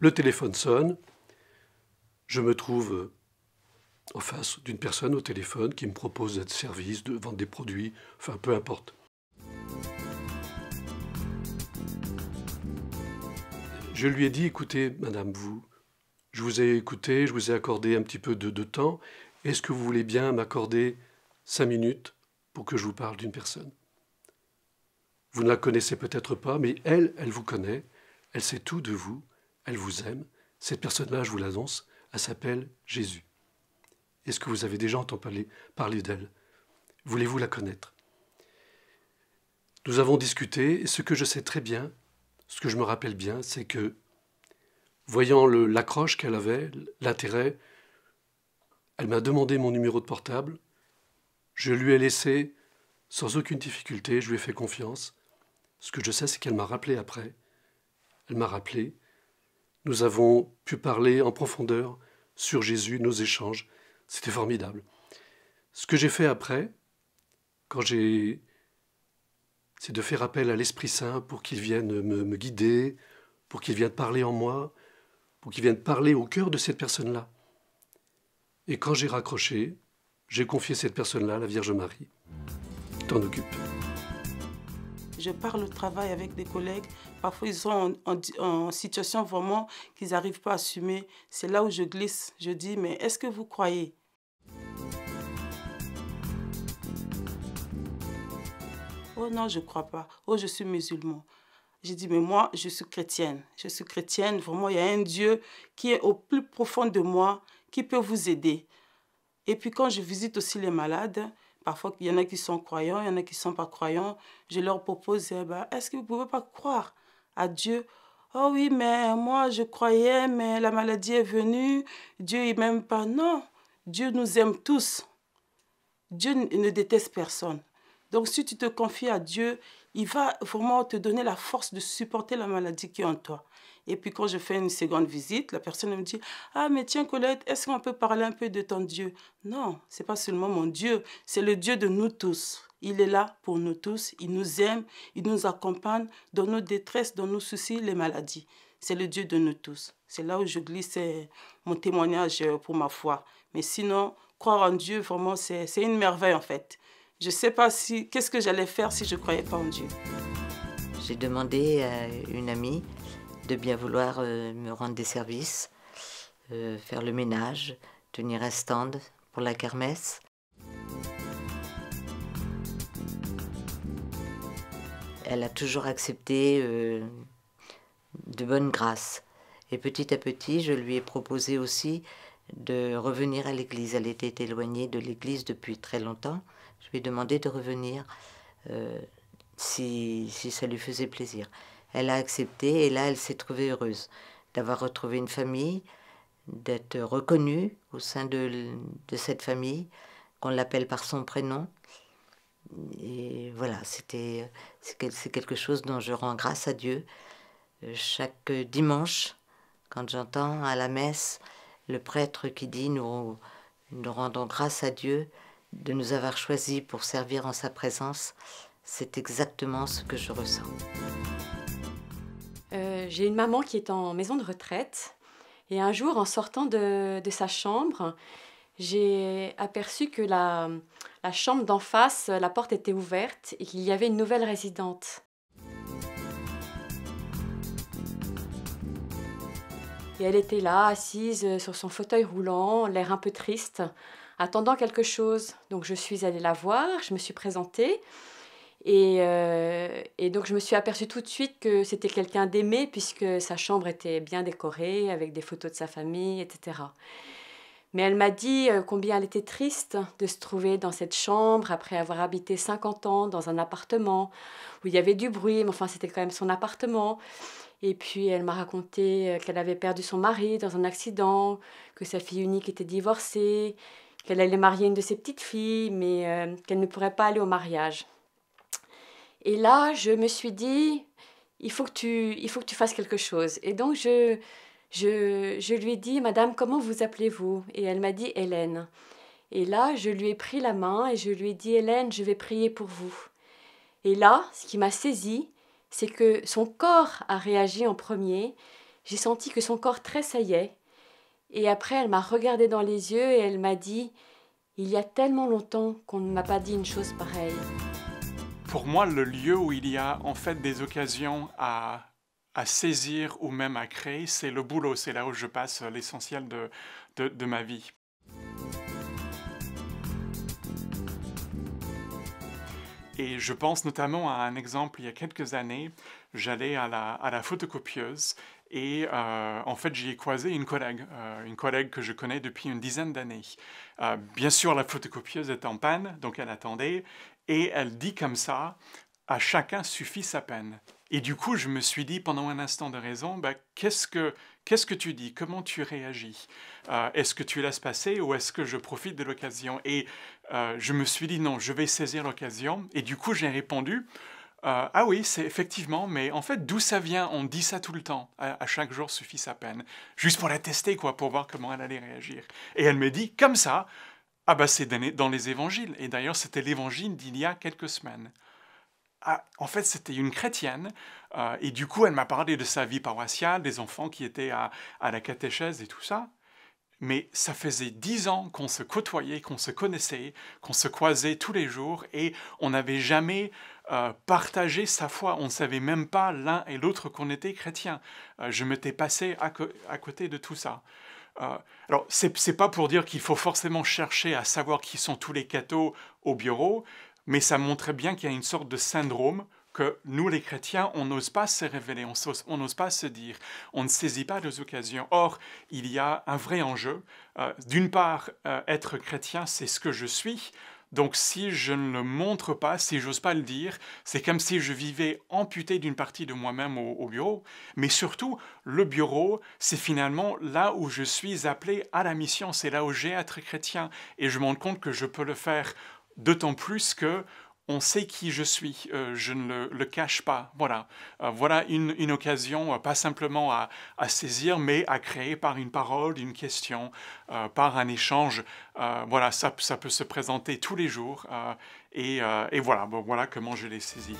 Le téléphone sonne, je me trouve en face d'une personne au téléphone qui me propose d'être service, de vendre des produits, enfin peu importe. Je lui ai dit, écoutez, madame, je vous ai écouté, je vous ai accordé un petit peu de temps. Est-ce que vous voulez bien m'accorder 5 minutes pour que je vous parle d'une personne? Vous ne la connaissez peut-être pas, mais elle vous connaît, elle sait tout de vous, elle vous aime. Cette personne-là, je vous l'annonce, elle s'appelle Jésus. Est-ce que vous avez déjà entendu parler d'elle? Voulez-vous la connaître? Nous avons discuté, et ce que je sais très bien, ce que je me rappelle bien, c'est que, voyant l'accroche qu'elle avait, l'intérêt, elle m'a demandé mon numéro de portable, je lui ai laissé sans aucune difficulté, je lui ai fait confiance. Ce que je sais, c'est qu'elle m'a rappelé après. Elle m'a rappelé. Nous avons pu parler en profondeur sur Jésus, nos échanges. C'était formidable. Ce que j'ai fait après, c'est de faire appel à l'Esprit Saint pour qu'il vienne me guider, pour qu'il vienne parler en moi, pour qu'il vienne parler au cœur de cette personne-là. Et quand j'ai raccroché, j'ai confié cette personne-là à la Vierge Marie. T'en occupe. Je parle au travail avec des collègues. Parfois, ils sont en situation vraiment qu'ils n'arrivent pas à assumer. C'est là où je glisse. Je dis, mais est-ce que vous croyez? Oh non, je ne crois pas. Oh, je suis musulman. J'ai dit, mais moi, je suis chrétienne. Je suis chrétienne. Vraiment, il y a un Dieu qui est au plus profond de moi, qui peut vous aider. Et puis, quand je visite aussi les malades, parfois, il y en a qui sont croyants, il y en a qui ne sont pas croyants. Je leur propose, est-ce que vous ne pouvez pas croire à Dieu? Oh oui, mais moi, je croyais, mais la maladie est venue. Dieu, il ne m'aime pas. Non, Dieu nous aime tous. Dieu ne déteste personne. Donc, si tu te confies à Dieu, il va vraiment te donner la force de supporter la maladie qui est en toi. Et puis, quand je fais une seconde visite, la personne me dit « Ah, mais tiens, Colette, est-ce qu'on peut parler un peu de ton Dieu ?» Non, ce n'est pas seulement mon Dieu, c'est le Dieu de nous tous. Il est là pour nous tous, il nous aime, il nous accompagne dans nos détresses, dans nos soucis, les maladies. C'est le Dieu de nous tous. C'est là où je glisse mon témoignage pour ma foi. Mais sinon, croire en Dieu, vraiment, c'est une merveille en fait. Je ne sais pas qu'est-ce que j'allais faire si je ne croyais pas en Dieu. J'ai demandé à une amie de bien vouloir me rendre des services, faire le ménage, tenir un stand pour la kermesse. Elle a toujours accepté de bonne grâce. Et petit à petit, je lui ai proposé aussi de revenir à l'église. Elle était éloignée de l'église depuis très longtemps. Je lui ai demandé de revenir si ça lui faisait plaisir. Elle a accepté et là, elle s'est trouvée heureuse d'avoir retrouvé une famille, d'être reconnue au sein de cette famille, qu'on l'appelle par son prénom. Et voilà, c'est quelque chose dont je rends grâce à Dieu. Chaque dimanche, quand j'entends à la messe le prêtre qui dit « Nous rendons grâce à Dieu de nous avoir choisis pour servir en sa présence », c'est exactement ce que je ressens. J'ai une maman qui est en maison de retraite et un jour, en sortant de sa chambre, j'ai aperçu que la chambre d'en face, la porte était ouverte et qu'il y avait une nouvelle résidente. Et elle était là, assise sur son fauteuil roulant, l'air un peu triste, attendant quelque chose. Donc je suis allée la voir, je me suis présentée et donc je me suis aperçue tout de suite que c'était quelqu'un d'aimé puisque sa chambre était bien décorée avec des photos de sa famille, etc. Mais elle m'a dit combien elle était triste de se trouver dans cette chambre après avoir habité 50 ans dans un appartement où il y avait du bruit, mais enfin c'était quand même son appartement. Et puis elle m'a raconté qu'elle avait perdu son mari dans un accident, que sa fille unique était divorcée, qu'elle allait marier une de ses petites filles, mais qu'elle ne pourrait pas aller au mariage. Et là, je me suis dit, il faut que tu fasses quelque chose. Et donc, je lui ai dit, Madame, comment vous appelez-vous? Et elle m'a dit, Hélène. Et là, je lui ai pris la main et je lui ai dit, Hélène, je vais prier pour vous. Et là, ce qui m'a saisie, c'est que son corps a réagi en premier, j'ai senti que son corps tressaillait. Et après, elle m'a regardée dans les yeux et elle m'a dit « Il y a tellement longtemps qu'on ne m'a pas dit une chose pareille. » Pour moi, le lieu où il y a en fait des occasions à saisir ou même à créer, c'est le boulot. C'est là où je passe l'essentiel de ma vie. Et je pense notamment à un exemple, il y a quelques années, j'allais à la photocopieuse et en fait j'y ai croisé une collègue que je connais depuis une dizaine d'années. Bien sûr, la photocopieuse est en panne, donc elle attendait, et elle dit comme ça, à chacun suffit sa peine. Et du coup, je me suis dit pendant un instant de raison, bah, qu'est-ce que tu dis? Comment tu réagis? Est-ce que tu laisses passer ou est-ce que je profite de l'occasion? Et je me suis dit non, je vais saisir l'occasion. Et du coup, j'ai répondu, ah oui, c'est effectivement, mais en fait, d'où ça vient? On dit ça tout le temps. À chaque jour suffit sa peine. Juste pour la tester, quoi, pour voir comment elle allait réagir. Et elle me dit, comme ça, ah bah c'est dans les évangiles. Et d'ailleurs, c'était l'évangile d'il y a quelques semaines. Ah, en fait, c'était une chrétienne, et du coup, elle m'a parlé de sa vie paroissiale, des enfants qui étaient à la catéchèse et tout ça. Mais ça faisait 10 ans qu'on se côtoyait, qu'on se connaissait, qu'on se croisait tous les jours, et on n'avait jamais partagé sa foi. On ne savait même pas l'un et l'autre qu'on était chrétiens. Je m'étais passé à côté de tout ça. Alors, c'est pas pour dire qu'il faut forcément chercher à savoir qui sont tous les cathos au bureau, mais ça montrait bien qu'il y a une sorte de syndrome que nous, les chrétiens, on n'ose pas se révéler, on n'ose pas se dire, on ne saisit pas les occasions. Or, il y a un vrai enjeu. D'une part, être chrétien, c'est ce que je suis. Donc, si je ne le montre pas, si j'ose pas le dire, c'est comme si je vivais amputé d'une partie de moi-même au bureau. Mais surtout, le bureau, c'est finalement là où je suis appelé à la mission. C'est là où j'ai à être chrétien. Et je me rends compte que je peux le faire d'autant plus que on sait qui je suis, je ne le cache pas. Voilà, voilà une occasion, pas simplement à saisir, mais à créer par une parole, une question, par un échange. Voilà, ça peut se présenter tous les jours. Et voilà, bon, voilà comment je l'ai saisi.